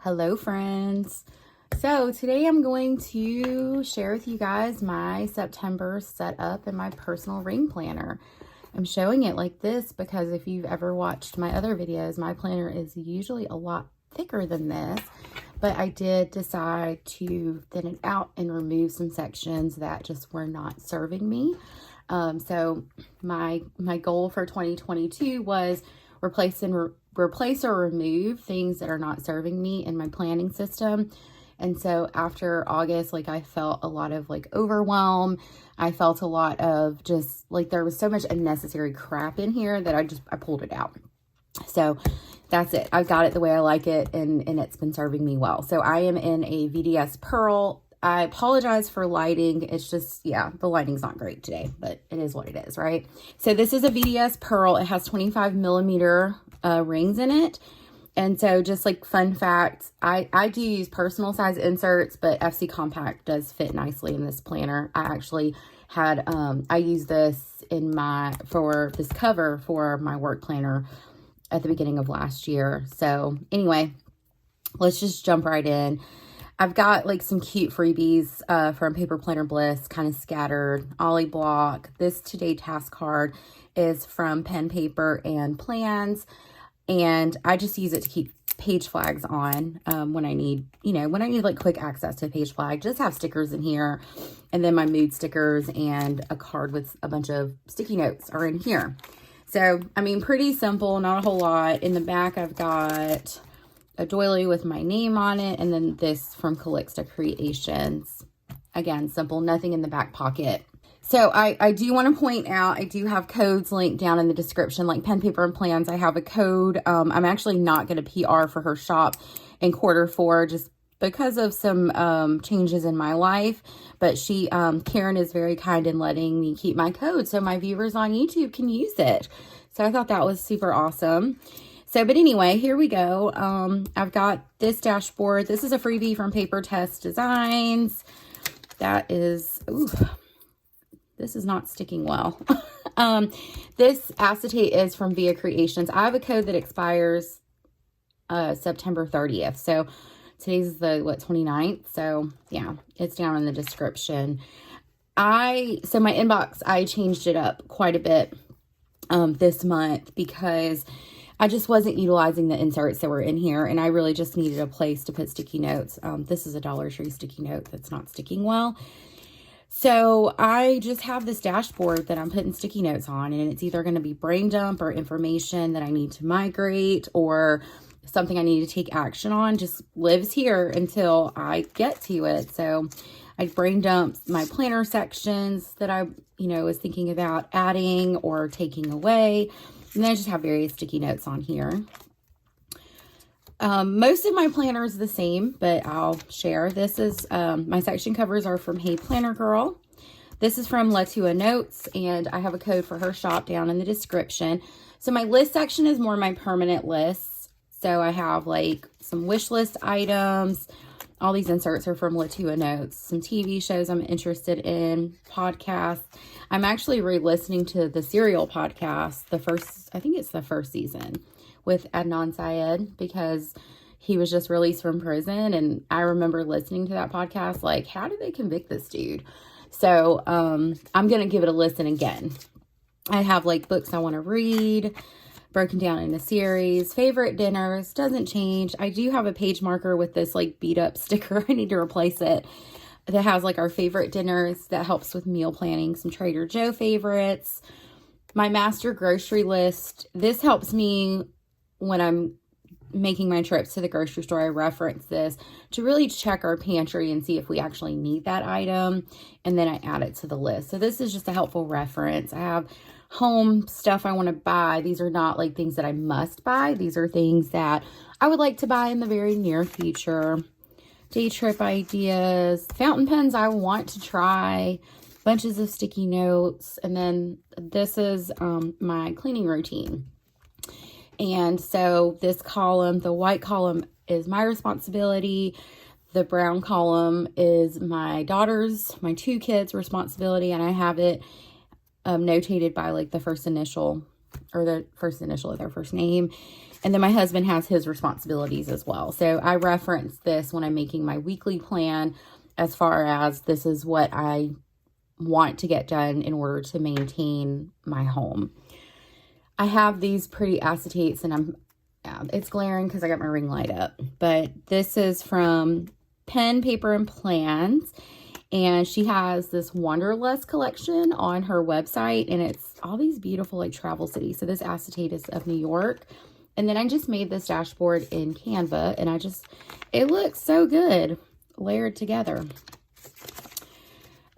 Hello friends. So today I'm going to share with you guys my September setup and my personal ring planner. I'm showing it like this because if you've ever watched my other videos, my planner is usually a lot thicker than this, but I did decide to thin it out and remove some sections that just were not serving me. So my goal for 2022 was replace or remove things that are not serving me in my planning system. And so after August, I felt a lot of overwhelm. I felt a lot of just there was so much unnecessary crap in here that I pulled it out. So that's it. I've got it the way I like it, and it's been serving me well. So I am in a VDS Pearl. I apologize for lighting. It's just, yeah, the lighting's not great today, but it is what it is, right? So this is a VDS Pearl. It has 25 millimeter rings in it. And so just fun fact, I do use personal size inserts, but FC Compact does fit nicely in this planner. I actually had, I used this for this cover for my work planner at the beginning of last year. So anyway, let's just jump right in. I've got some cute freebies from Paper Planner Bliss, kind of scattered. Ollie Block. This Today task card is from Pen, Paper, and Plans. And I just use it to keep page flags on when I need, quick access to a page flag. Just have stickers in here. And then my mood stickers and a card with a bunch of sticky notes are in here. So, I mean, pretty simple, not a whole lot. In the back, I've got a doily with my name on it, and then this from Calixta Creations. Again, simple, nothing in the back pocket. So I do want to point out, I do have codes linked down in the description, like Pen, Paper, and Plans. I have a code. I'm actually not going to PR for her shop in Q4 just because of some changes in my life. But Karen is very kind in letting me keep my code so my viewers on YouTube can use it. So I thought that was super awesome. So, but anyway, here we go. I've got this dashboard. This is a freebie from Paper Test Designs. That is, ooh, this is not sticking well. This acetate is from Via Creations. I have a code that expires September 30th. So today's the, 29th? So yeah, it's down in the description. So my inbox, I changed it up quite a bit this month because I just wasn't utilizing the inserts that were in here, and I really just needed a place to put sticky notes. This is a Dollar Tree sticky note that's not sticking well. So I just have this dashboard that I'm putting sticky notes on, and it's either going to be brain dump or information that I need to migrate or something I need to take action on. Just lives here until I get to it. So I brain dumped my planner sections that I, was thinking about adding or taking away. And then I just have various sticky notes on here. Most of my planner is the same, but I'll share. This is, my section covers are from Hey Planner Girl. This is from Latua Notes, and I have a code for her shop down in the description. So my list section is more my permanent lists. So I have some wish list items. All these inserts are from Latua Notes. Some TV shows I'm interested in, podcasts. I'm actually re-listening to the Serial podcast, I think it's the first season, with Adnan Syed, because he was just released from prison. And I remember listening to that podcast, how did they convict this dude? So I'm going to give it a listen again. I have books I want to read, broken down in a series. Favorite dinners, doesn't change. I do have a page marker with this beat up sticker. I need to replace it. That has our favorite dinners. That helps with meal planning. Some Trader Joe favorites. My master grocery list. This helps me when I'm making my trips to the grocery store. I reference this to really check our pantry and see if we actually need that item. And then I add it to the list. So this is just a helpful reference. I have home stuff I want to buy. These are not things that I must buy. These are things that I would like to buy in the very near future. Day trip ideas, fountain pens I want to try, bunches of sticky notes, and then this is my cleaning routine. And so this column, the white column, is my responsibility. The brown column is my daughter's, my two kids' responsibility, and I have it notated by the first initial or the first initial of their first name. And then my husband has his responsibilities as well. So I reference this when I'm making my weekly plan, as far as this is what I want to get done in order to maintain my home. I have these pretty acetates, and it's glaring because I got my ring light up, but this is from Pen, Paper, and Plans, and she has this Wanderlust collection on her website, and it's all these beautiful like travel cities. So this acetate is of New York, and then I just made this dashboard in Canva, and it looks so good layered together.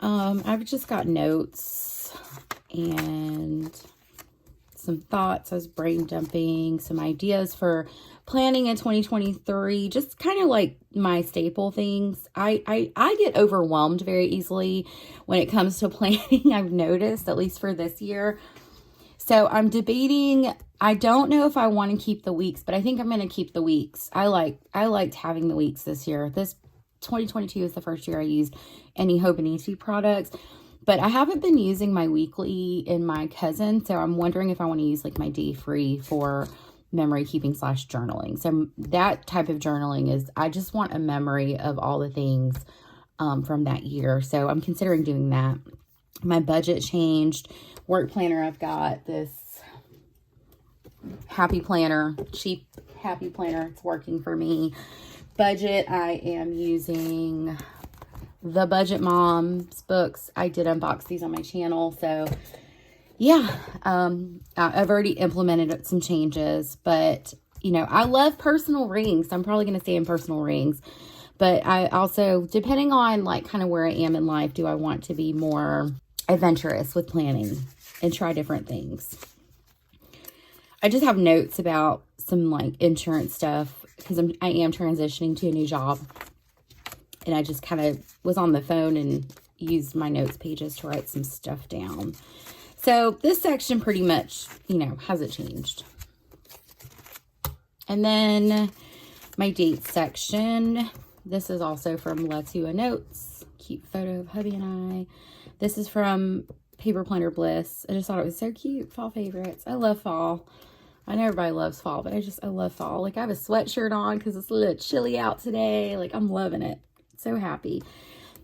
I've just got notes and some thoughts. I was brain dumping some ideas for planning in 2023, just kind of like my staple things. I get overwhelmed very easily when it comes to planning. I've noticed, at least for this year. So I'm debating. I don't know if I want to keep the weeks, but I think I'm going to keep the weeks. I liked having the weeks this year. This 2022 is the first year I used any Hope and Easy products. But I haven't been using my weekly in my cousin, so I'm wondering if I want to use like my day free for memory keeping / journaling. So that type of journaling is, I just want a memory of all the things from that year. So I'm considering doing that. My budget changed. Work planner, I've got this Happy Planner, cheap Happy Planner. It's working for me. Budget, I am using the Budget Moms books. I did unbox these on my channel. So yeah, I've already implemented some changes, but you know, I love personal rings. I'm probably going to stay in personal rings, but I also, depending on like kind of where I am in life, do I want to be more adventurous with planning and try different things? I just have notes about some like insurance stuff because I am transitioning to a new job. And I just kind of was on the phone and used my notes pages to write some stuff down. So this section pretty much, you know, hasn't changed. And then my date section. This is also from Latua Notes. Cute photo of hubby and I. This is from Paper Planner Bliss. I just thought it was so cute. Fall favorites. I love fall. I know everybody loves fall, but I love fall. Like I have a sweatshirt on because it's a little chilly out today. Like I'm loving it. So happy.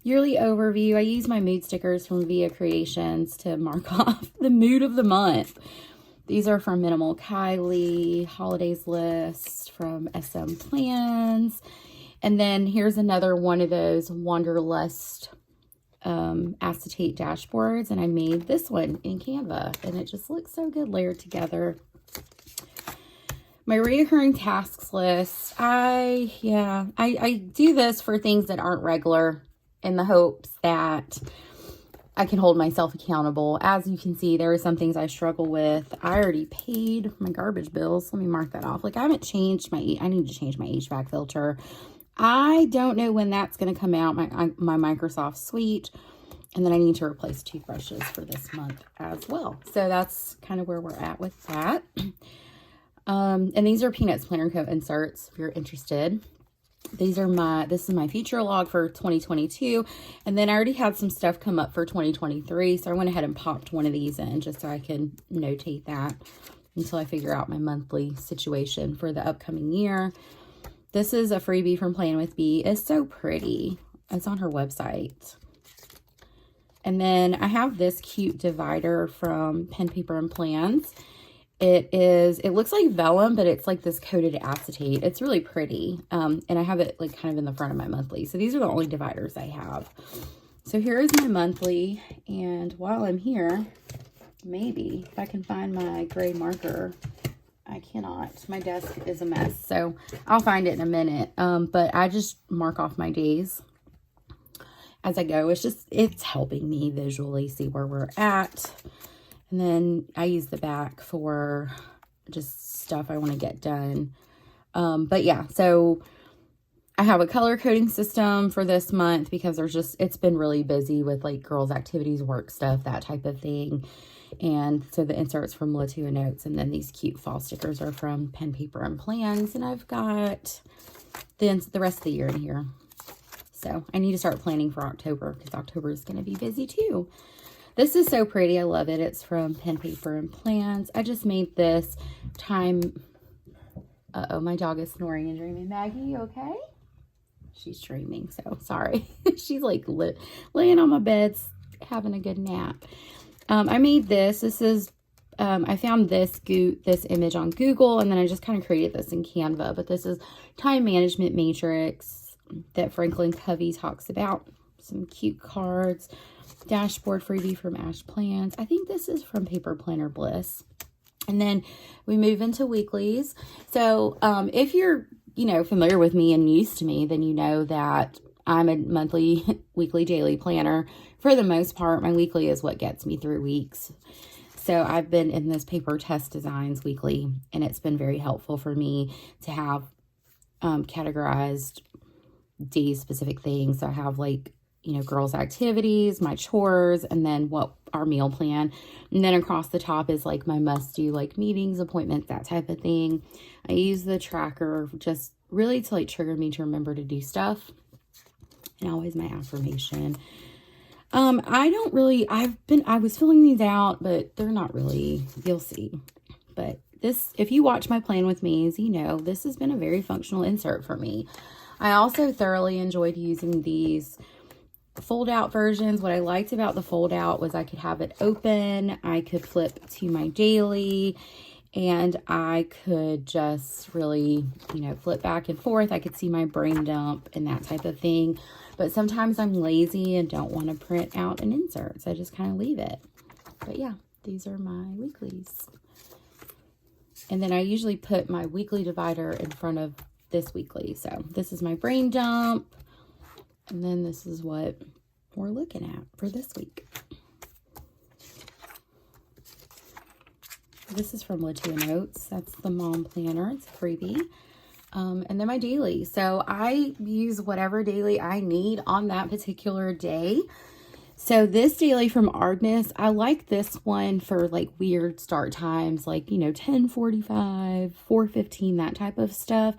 Yearly overview. I use my mood stickers from Via Creations to mark off the mood of the month. These are from Minimal Kylie. Holidays list from SM Plans. And then here's another one of those Wanderlust acetate dashboards. And I made this one in Canva. And it just looks so good layered together. My reoccurring tasks list, I do this for things that aren't regular in the hopes that I can hold myself accountable. As you can see, there are some things I struggle with. I already paid my garbage bills. Let me mark that off. Like I haven't changed I need to change my HVAC filter. I don't know when that's going to come out, my Microsoft Suite. And then I need to replace toothbrushes for this month as well. So that's kind of where we're at with that. And these are Peanuts Planner Co. inserts if you're interested. This is my future log for 2022. And then I already had some stuff come up for 2023. So I went ahead and popped one of these in just so I can notate that until I figure out my monthly situation for the upcoming year. This is a freebie from Plan with Bee. It's so pretty. It's on her website. And then I have this cute divider from Pen, Paper, and Plans. It looks like vellum, but it's like this coated acetate. It's really pretty. And I have it like kind of in the front of my monthly. So these are the only dividers I have. So here is my monthly. And while I'm here, maybe if I can find my gray marker. I cannot. My desk is a mess. So I'll find it in a minute. But I just mark off my days as I go. It's helping me visually see where we're at. And then I use the back for just stuff I want to get done. But yeah, so I have a color coding system for this month because it's been really busy with like girls' activities, work stuff, that type of thing. And so the inserts from Latua Notes, and then these cute fall stickers are from Pen, Paper, and Plans. And I've got the rest of the year in here. So I need to start planning for October because October is going to be busy too. This is so pretty. I love it. It's from Pen, Paper, and Plans. I just made this time. Uh-oh, my dog is snoring and dreaming. Maggie, you okay? She's dreaming, so sorry. She's like laying on my bed, having a good nap. I made this. This is, I found this image on Google, and then I just kind of created this in Canva. But this is time management matrix that Franklin Covey talks about. Some cute cards. Dashboard freebie from Ash Plans. I think this is from Paper Planner Bliss. And then we move into weeklies. So if you're, familiar with me and used to me, then you know that I'm a monthly, weekly, daily planner. For the most part, my weekly is what gets me through weeks. So I've been in this Paper Test Designs weekly, and it's been very helpful for me to have categorized day-specific things. So I have girls' activities, my chores, and then what our meal plan. And then across the top is like my must-do, like meetings, appointments, that type of thing. I use the tracker just really to trigger me to remember to do stuff. And always my affirmation. I was filling these out, but they're not really, you'll see. But this, if you watch my plan with me, as you know, this has been a very functional insert for me. I also thoroughly enjoyed using these fold out versions. What I liked about the fold out was I could have it open, I could flip to my daily, and I could just really, flip back and forth. I could see my brain dump and that type of thing. But sometimes I'm lazy and don't want to print out an insert, so I just kind of leave it. But yeah, these are my weeklies. And then I usually put my weekly divider in front of this weekly. So this is my brain dump. And then this is what we're looking at for this week. This is from Latua Notes. That's the mom planner. It's a freebie. And then my daily. So I use whatever daily I need on that particular day. So this daily from Ardnas, I like this one for weird start times, 10:45, 4:15, that type of stuff,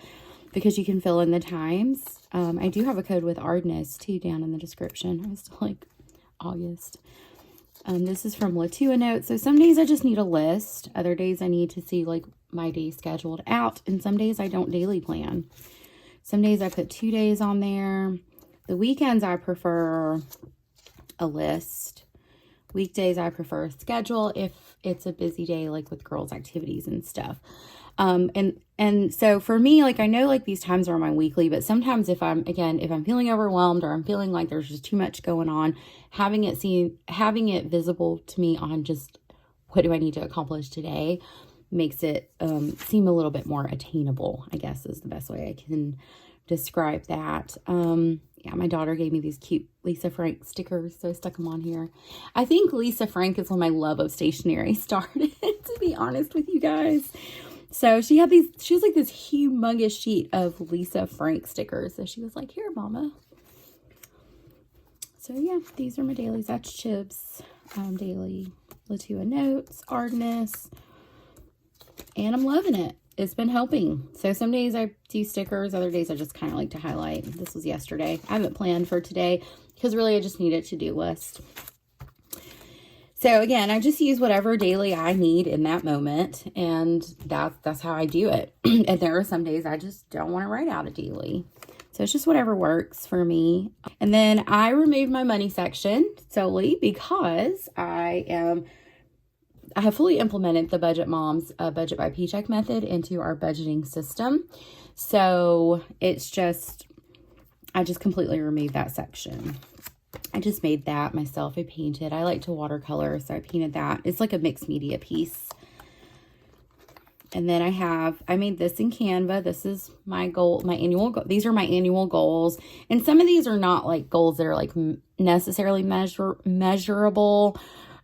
because you can fill in the times. I do have a code with Ardnas too down in the description. I was still August. This is from Latua Notes. So some days I just need a list. Other days I need to see my day scheduled out. And some days I don't daily plan. Some days I put 2 days on there. The weekends I prefer a list. Weekdays I prefer a schedule if it's a busy day with girls' activities and stuff. And so for me, I know these times are my weekly, but sometimes if I'm feeling overwhelmed or I'm feeling like there's just too much going on, having it visible to me on just what do I need to accomplish today makes it seem a little bit more attainable, I guess is the best way I can describe that. Yeah, my daughter gave me these cute Lisa Frank stickers, so I stuck them on here. I think Lisa Frank is when my love of stationery started, to be honest with you guys. So she was this humongous sheet of Lisa Frank stickers. So she was like, here, mama. So yeah, these are my dailies. That's Chib's daily. Latua Notes, Ardnas. And I'm loving it. It's been helping. So some days I do stickers. Other days I just kind of like to highlight. This was yesterday. I haven't planned for today because really I just need a to-do list. So again, I just use whatever daily I need in that moment, and that's how I do it. And there are some days I just don't want to write out a daily. So it's just whatever works for me. And then I removed my money section solely because I have fully implemented the Budget Moms budget by paycheck method into our budgeting system. So it's I just completely removed that section. I just made that myself. I painted. I like to watercolor, so I painted that. It's like a mixed media piece. And then I made this in Canva. This is my goal, my annual goal. These are my annual goals. And some of these are not goals that are necessarily measurable.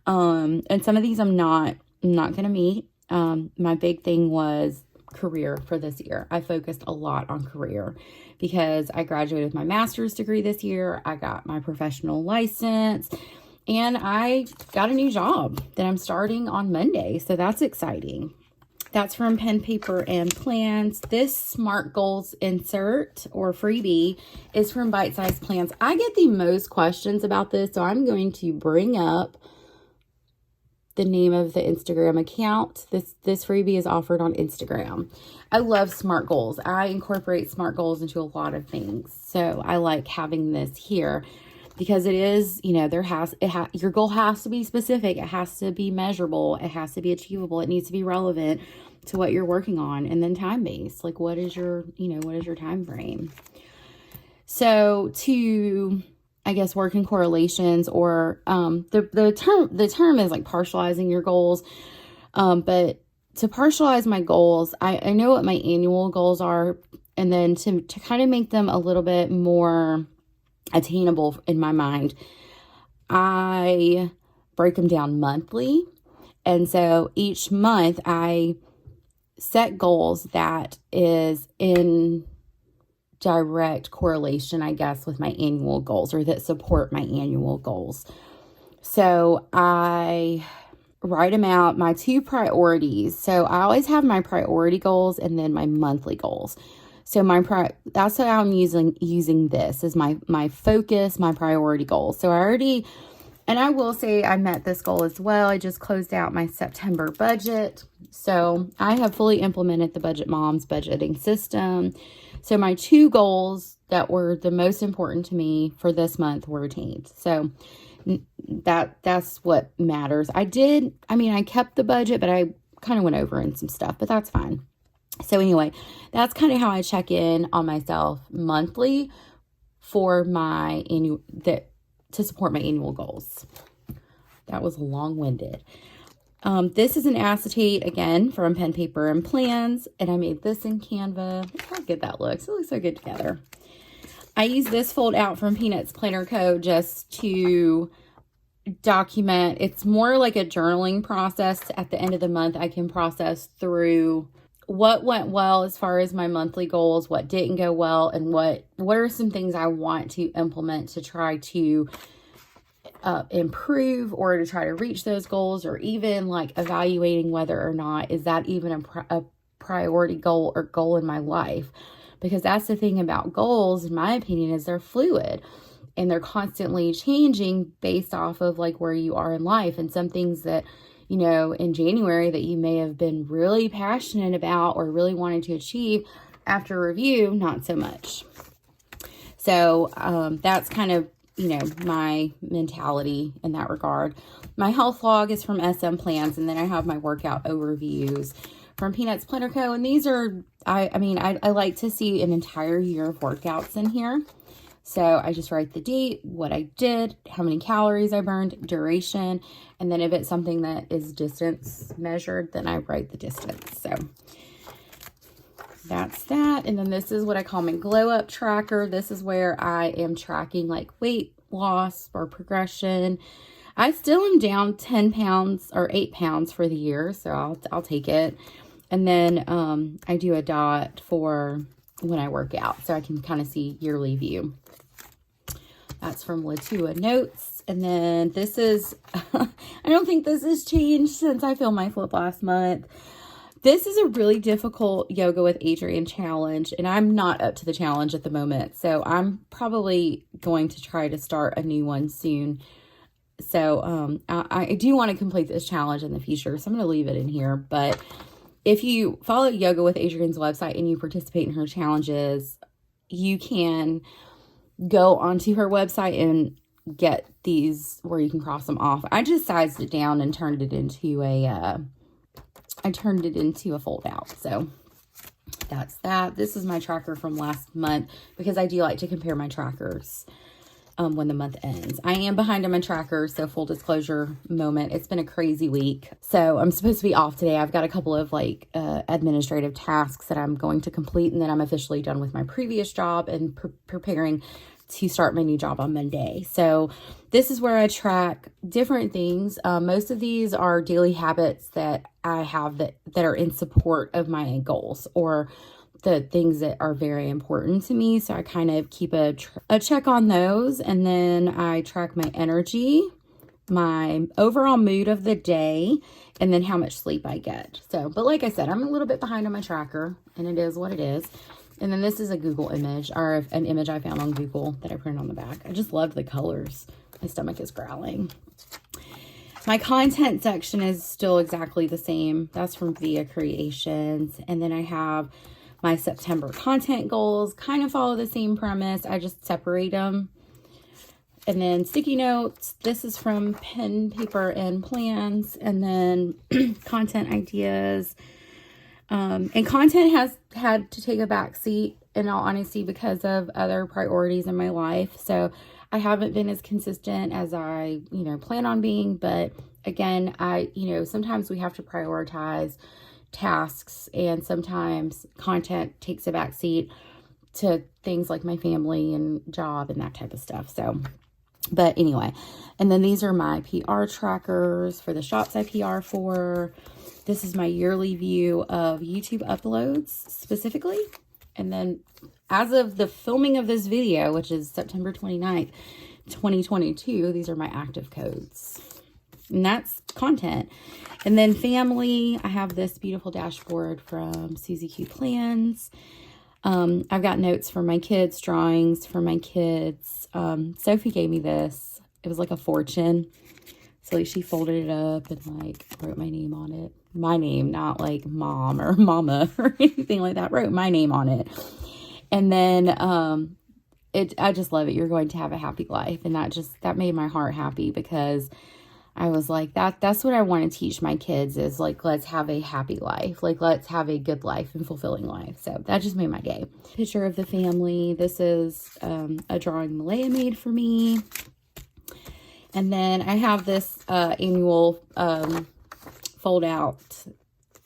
And some of these I'm not going to meet. My big thing was career for this year. I focused a lot on career because I graduated with my master's degree this year. I got my professional license and I got a new job that I'm starting on Monday. So that's exciting. That's from Pen, Paper, and Plans. This SMART Goals insert or freebie is from Bite Size Plans. I get the most questions about this, so I'm going to bring up the name of the Instagram account. This freebie is offered on Instagram. I love SMART goals. I incorporate SMART goals into a lot of things. So I like having this here because it is, you know, your goal has to be specific. It has to be measurable. It has to be achievable. It needs to be relevant to what you're working on, and then time-based. Like, what is your time frame? So to, I guess, work in correlations, or the term is like partializing your goals. But to partialize my goals, I know what my annual goals are, and then to kind of make them a little bit more attainable in my mind, I break them down monthly. And so each month I set goals that is in direct correlation, I guess, with my annual goals, or that support my annual goals. So I write them out, my 2 priorities. So I always have my priority goals and then my monthly goals. So that's how I'm using this as my focus, my priority goals. So and I will say I met this goal as well. I just closed out my September budget. So I have fully implemented the Budget Moms budgeting system. So my 2 goals that were the most important to me for this month were attained. So that's what matters. I kept the budget, but I kind of went over in some stuff, but that's fine. So anyway, that's kind of how I check in on myself monthly for my to support my annual goals. That was long-winded. This is an acetate, again, from Pen, Paper, and Plans, and I made this in Canva. Look how good that looks. It looks so good together. I use this fold out from Peanuts Planner Co. just to document. It's more like a journaling process. At the end of the month, I can process through what went well as far as my monthly goals, what didn't go well, and what are some things I want to implement to try to improve, or to try to reach those goals, or even like evaluating whether or not is that even a priority goal or goal in my life. Because that's the thing about goals, in my opinion, is they're fluid and they're constantly changing based off of like where you are in life. And some things that, you know, in January that you may have been really passionate about or really wanted to achieve, after review, not so much. So that's kind of, you know, my mentality in that regard. My health log is from SM Plans, and then I have my workout overviews from Peanuts Planner Co. And these are, I like to see an entire year of workouts in here. So I just write the date, what I did, how many calories I burned, duration, and then if it's something that is distance measured, then I write the distance. So that's that. And then this is what I call my glow up tracker. This is where I am tracking like weight loss or progression. I still am down 10 pounds or 8 pounds for the year, so I'll take it. And then I do a dot for when I work out, so I can kind of see yearly view. That's from Latua Notes. And then this is, I don't think this has changed since I filmed my flip last month. This is a really difficult Yoga with Adriene challenge, and I'm not up to the challenge at the moment. So I'm probably going to try to start a new one soon. So I do want to complete this challenge in the future, so I'm going to leave it in here. But if you follow Yoga with Adriene's website and you participate in her challenges, you can go onto her website and get these where you can cross them off. I just sized it down and turned it into a fold out. So that's that. This is my tracker from last month because I do like to compare my trackers when the month ends. I am behind on my tracker, so full disclosure moment. It's been a crazy week. So I'm supposed to be off today. I've got a couple of administrative tasks that I'm going to complete, and then I'm officially done with my previous job and preparing to start my new job on Monday. So this is where I track different things. Most of these are daily habits that I have that are in support of my goals, or the things that are very important to me. So I kind of keep a check on those. And then I track my energy, my overall mood of the day, and then how much sleep I get. So, but like I said, I'm a little bit behind on my tracker, and it is what it is. And then this is a Google image, or an image I found on Google that I printed on the back. I just loved the colors. My stomach is growling. My content section is still exactly the same. That's from Via Creations. And then I have my September content goals, kind of follow the same premise. I just separate them. And then sticky notes. This is from Pen, Paper, and Plans. And then content ideas. And content has had to take a back seat, in all honesty, because of other priorities in my life. So I haven't been as consistent as I, plan on being. But again, sometimes we have to prioritize tasks, and sometimes content takes a back seat to things like my family and job and that type of stuff. So, but anyway, and then these are my PR trackers for the shops I PR for. This is my yearly view of YouTube uploads specifically. And then as of the filming of this video, which is September 29th, 2022, these are my active codes. And that's content. And then family, I have this beautiful dashboard from Susie Q Plans. I've got notes for my kids, drawings for my kids. Sophie gave me this. It was like a fortune. So like she folded it up and like wrote my name on it. My name, not like mom or mama or anything like that. Wrote my name on it. And then I just love it. You're going to have a happy life. And that made my heart happy, because I was like, that's what I want to teach my kids, is like, let's have a happy life. Like, let's have a good life and fulfilling life. So that just made my day. Picture of the family. This is a drawing Malaya made for me. And then I have this annual fold out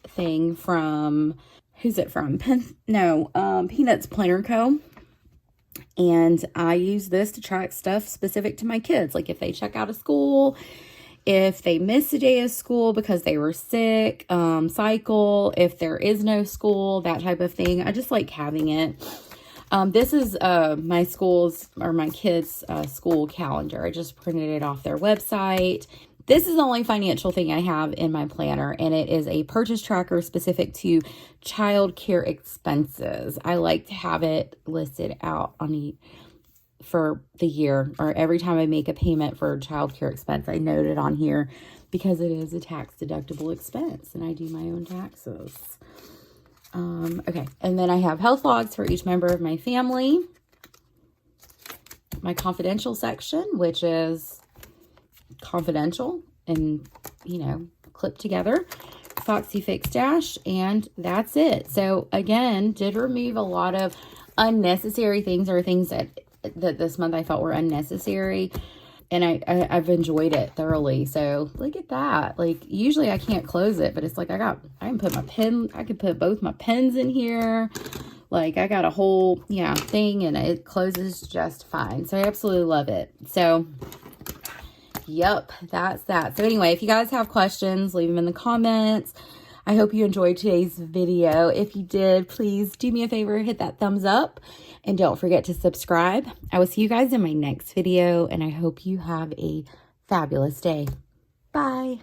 thing from, who's it from? Peanuts Planner Co. And I use this to track stuff specific to my kids. Like if they check out of school, if they miss a day of school because they were sick, cycle, if there is no school, that type of thing. I just like having it. This is my kids' school calendar. I just printed it off their website. This is the only financial thing I have in my planner, and it is a purchase tracker specific to child care expenses. I like to have it listed out for the year, or every time I make a payment for a child care expense, I note it on here, because it is a tax deductible expense and I do my own taxes. Okay. And then I have health logs for each member of my family. My confidential section, which is confidential and, clipped together. Foxy Fix Dash, and that's it. So again, did remove a lot of unnecessary things, or things that this month I felt were unnecessary. And I've enjoyed it thoroughly. So look at that. Like usually I can't close it, but it's like I can put I could put both my pens in here. Like I got a whole thing, and it closes just fine. So I absolutely love it. So yep, that's that. So anyway, if you guys have questions, leave them in the comments. I hope you enjoyed today's video. If you did, please do me a favor, hit that thumbs up, and don't forget to subscribe. I will see you guys in my next video, and I hope you have a fabulous day. Bye.